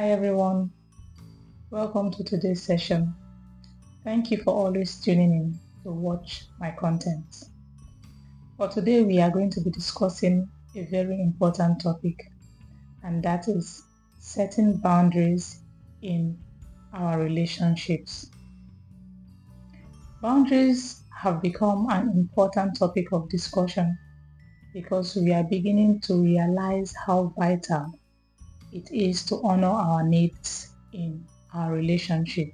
Hi everyone, welcome to today's session. Thank you for always tuning in to watch my content. For today, we are going to be discussing a very important topic, and that is setting boundaries in our relationships. Boundaries have become an important topic of discussion because we are beginning to realize how vital it is to honor our needs in our relationship.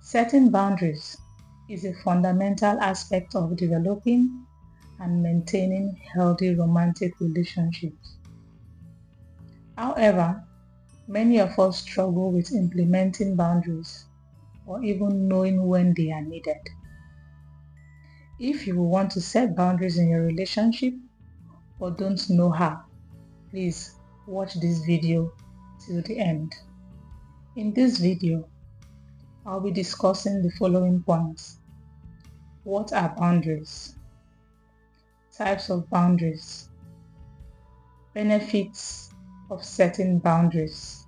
Setting boundaries is a fundamental aspect of developing and maintaining healthy romantic relationships. However, many of us struggle with implementing boundaries or even knowing when they are needed. If you want to set boundaries in your relationship or don't know how, please watch this video till the end. In this video, I'll be discussing the following points. What are boundaries? Types of boundaries. Benefits of setting boundaries.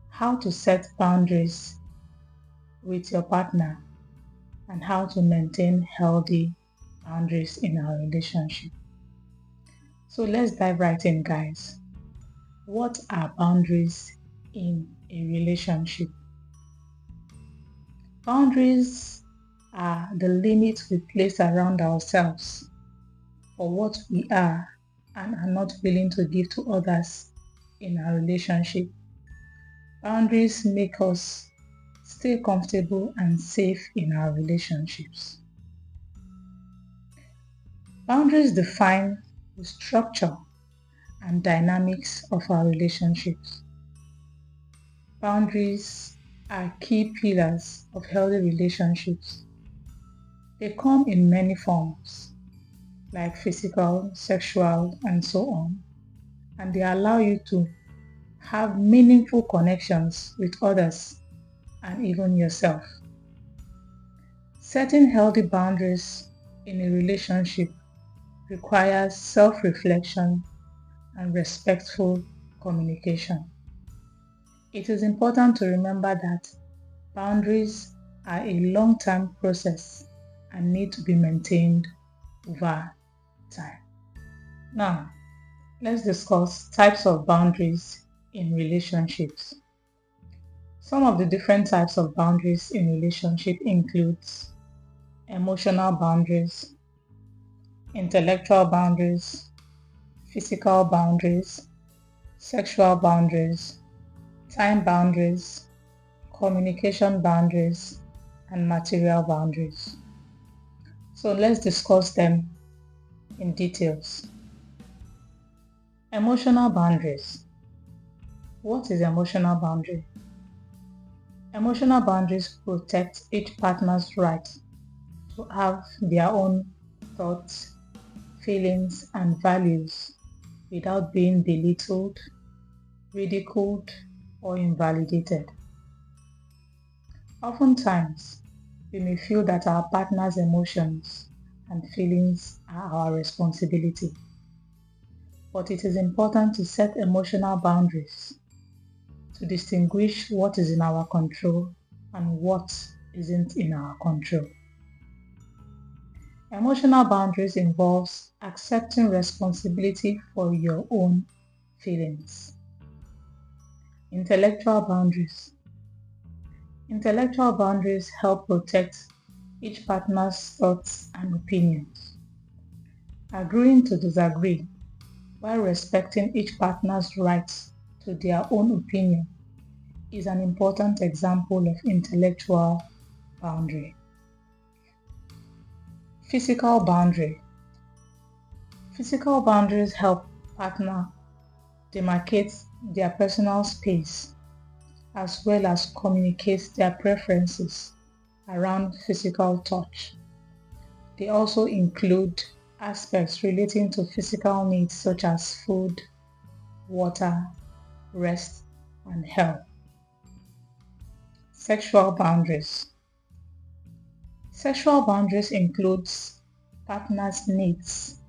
How to set boundaries with your partner and how to maintain healthy boundaries in our relationship. So let's dive right in, guys. What are boundaries in a relationship? Boundaries are the limits we place around ourselves for what we are and are not willing to give to others in our relationship. Boundaries make us stay comfortable and safe in our relationships. Boundaries define the structure and dynamics of our relationships. Boundaries are key pillars of healthy relationships. They come in many forms, like physical, sexual, and so on, and they allow you to have meaningful connections with others and even yourself. Setting healthy boundaries in a relationship requires self-reflection and respectful communication. It is important to remember that boundaries are a long-term process and need to be maintained over time. Now, let's discuss types of boundaries in relationships. Some of the different types of boundaries in relationship includes emotional boundaries, intellectual boundaries, physical boundaries, sexual boundaries, time boundaries, communication boundaries, and material boundaries. So let's discuss them in details. Emotional boundaries. What is emotional boundary? Emotional boundaries protect each partner's right to have their own thoughts, feelings, and values without being belittled, ridiculed, or invalidated. Oftentimes, we may feel that our partner's emotions and feelings are our responsibility, but it is important to set emotional boundaries to distinguish what is in our control and what isn't in our control. Emotional boundaries involves accepting responsibility for your own feelings. Intellectual boundaries. Intellectual boundaries help protect each partner's thoughts and opinions. Agreeing to disagree while respecting each partner's rights to their own opinion is an important example of intellectual boundary. Physical boundary. Physical boundaries help partner demarcate their personal space as well as communicate their preferences around physical touch. They also include aspects relating to physical needs such as food, water, rest, and health. Sexual boundaries. Sexual boundaries includes partners' needs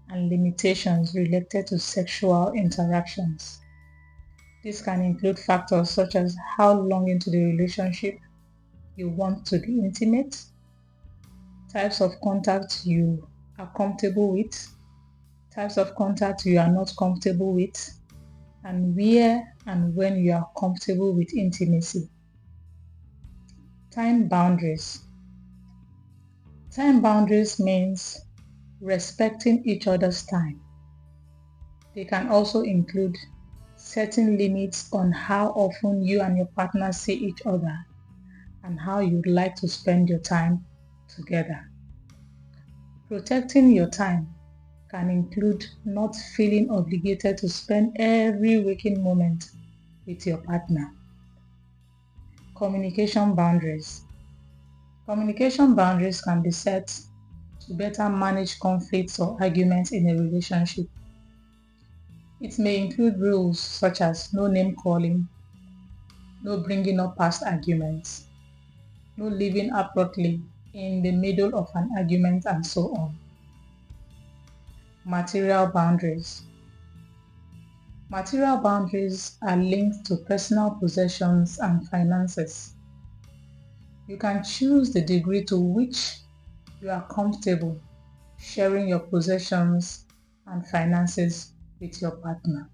and limitations related to sexual interactions. This can include factors such as how long into the relationship you want to be intimate, types of contact you are comfortable with, types of contact you are not comfortable with, and where and when you are comfortable with intimacy. Time boundaries. Time boundaries means respecting each other's time. They can also include setting limits on how often you and your partner see each other and how you'd like to spend your time together. Protecting your time can include not feeling obligated to spend every waking moment with your partner. Communication boundaries. Communication boundaries can be set to better manage conflicts or arguments in a relationship. It may include rules such as no name calling, no bringing up past arguments, no leaving abruptly in the middle of an argument, and so on. Material boundaries. Material boundaries are linked to personal possessions and finances. You can choose the degree to which you are comfortable sharing your possessions and finances with your partner.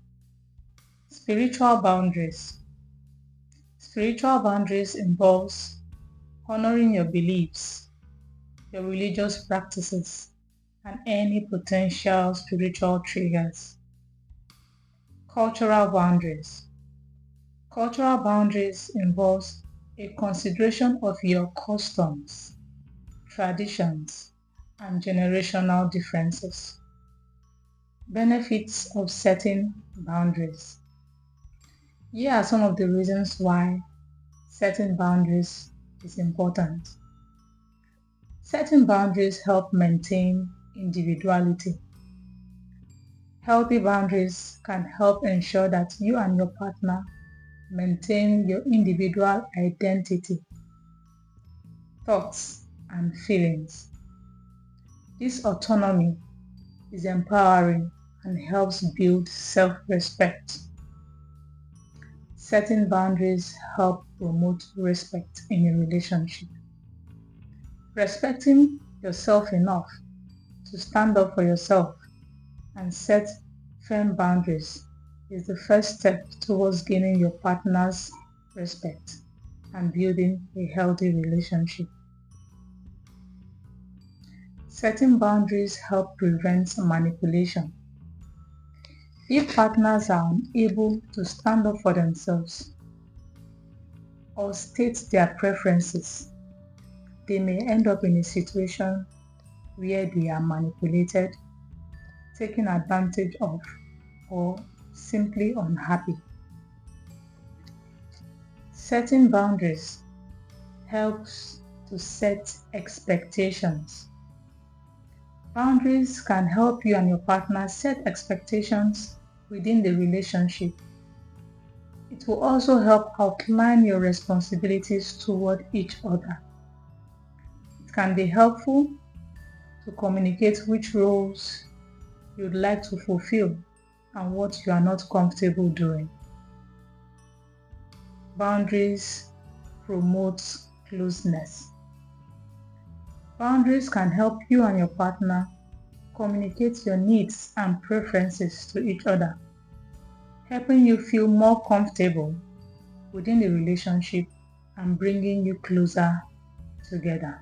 Spiritual boundaries. Spiritual boundaries involves honoring your beliefs, your religious practices, and any potential spiritual triggers. Cultural boundaries. Cultural boundaries involves a consideration of your customs, traditions, and generational differences. Benefits of setting boundaries. Here are some of the reasons why setting boundaries is important. Setting boundaries help maintain individuality. Healthy boundaries can help ensure that you and your partner maintain your individual identity, thoughts, and feelings. This autonomy is empowering and helps build self-respect. Setting boundaries help promote respect in a relationship. Respecting yourself enough to stand up for yourself and set firm boundaries is the first step towards gaining your partner's respect and building a healthy relationship. Setting boundaries help prevent manipulation. If partners are unable to stand up for themselves or state their preferences, they may end up in a situation where they are manipulated, taken advantage of, or simply unhappy. Setting boundaries helps to set expectations. Boundaries can help you and your partner set expectations within the relationship. It will also help outline your responsibilities toward each other. It can be helpful to communicate which roles you'd like to fulfill and what you are not comfortable doing. Boundaries promote closeness. Boundaries can help you and your partner communicate your needs and preferences to each other, helping you feel more comfortable within the relationship and bringing you closer together.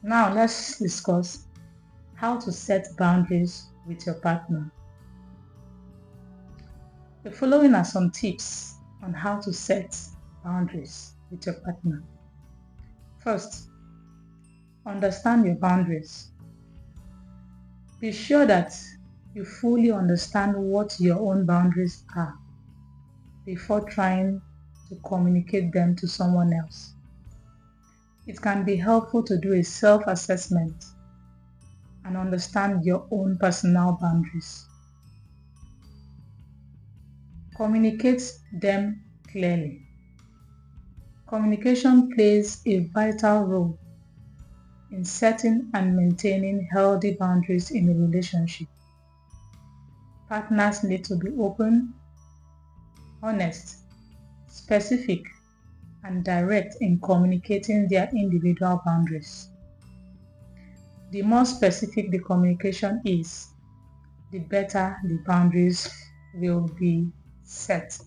Now let's discuss how to set boundaries with your partner. The following are some tips on how to set boundaries with your partner. First, understand your boundaries. Be sure that you fully understand what your own boundaries are before trying to communicate them to someone else. It can be helpful to do a self-assessment and understand your own personal boundaries. Communicate them clearly. Communication plays a vital role in setting and maintaining healthy boundaries in a relationship. Partners need to be open, honest, specific, and direct in communicating their individual boundaries. The more specific the communication is, the better the boundaries will be set.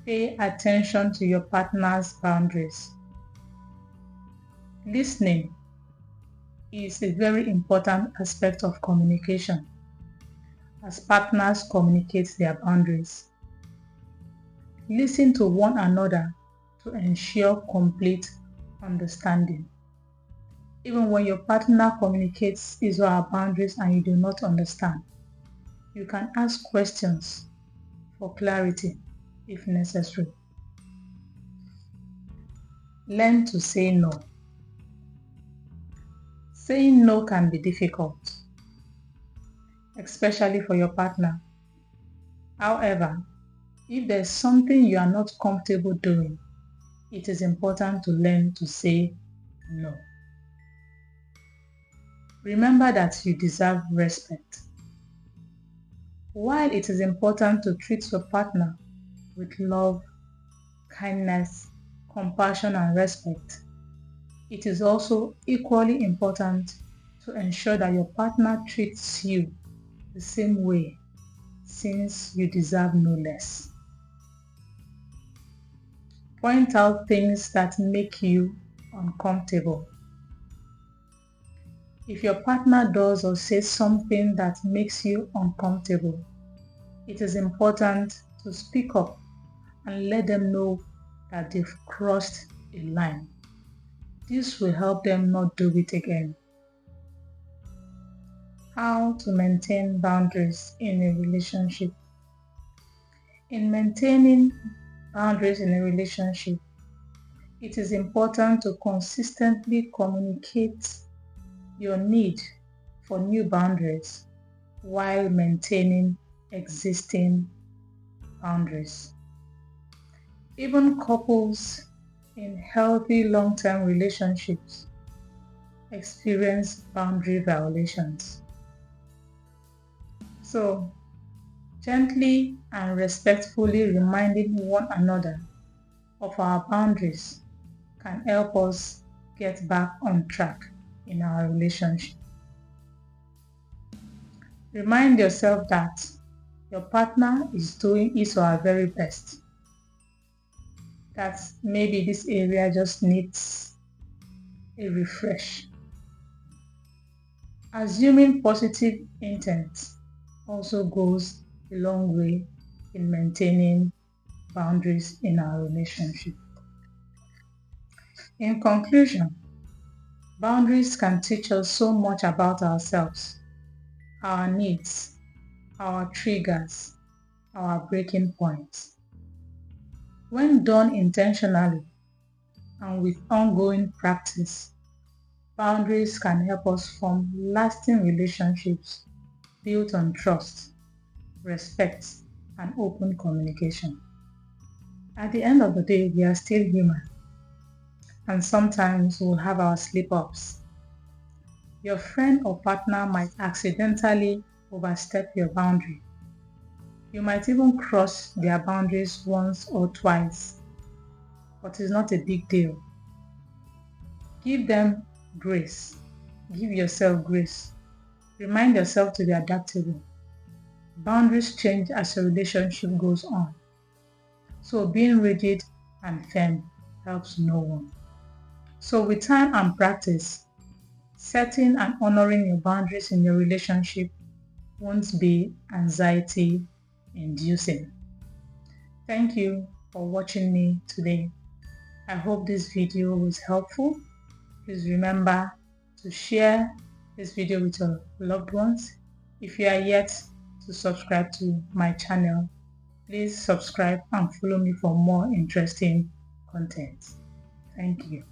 Pay attention to your partner's boundaries. Listening is a very important aspect of communication as partners communicate their boundaries. Listen to one another to ensure complete understanding. Even when your partner communicates his or her boundaries and you do not understand, you can ask questions for clarity if necessary. Learn to say no. Saying no can be difficult, especially for your partner. However, if there's something you are not comfortable doing, it is important to learn to say no. Remember that you deserve respect. While it is important to treat your partner with love, kindness, compassion, and respect, it is also equally important to ensure that your partner treats you the same way, since you deserve no less. Point out things that make you uncomfortable. If your partner does or says something that makes you uncomfortable, it is important to speak up and let them know that they've crossed a line. This will help them not do it again. How to maintain boundaries in a relationship. In maintaining boundaries in a relationship, it is important to consistently communicate your need for new boundaries while maintaining existing boundaries. Even couples in healthy long-term relationships experience boundary violations. So, gently and respectfully reminding one another of our boundaries can help us get back on track in our relationship. Remind yourself that your partner is doing his or her very best. That maybe this area just needs a refresh. Assuming positive intent also goes a long way in maintaining boundaries in our relationship. In conclusion, boundaries can teach us so much about ourselves, our needs, our triggers, our breaking points. When done intentionally and with ongoing practice, boundaries can help us form lasting relationships built on trust, respect, and open communication. At the end of the day, we are still human, and sometimes we'll have our slip-ups. Your friend or partner might accidentally overstep your boundary. You might even cross their boundaries once or twice, but it's not a big deal. Give them grace. Give yourself grace. Remind yourself to be adaptable. Boundaries change as your relationship goes on. So being rigid and firm helps no one. So with time and practice, setting and honoring your boundaries in your relationship won't be anxiety inducing. Thank you for watching me today. I hope this video was helpful. Please remember to share this video with your loved ones. If you are yet to subscribe to my channel, please subscribe and follow me for more interesting content. Thank you.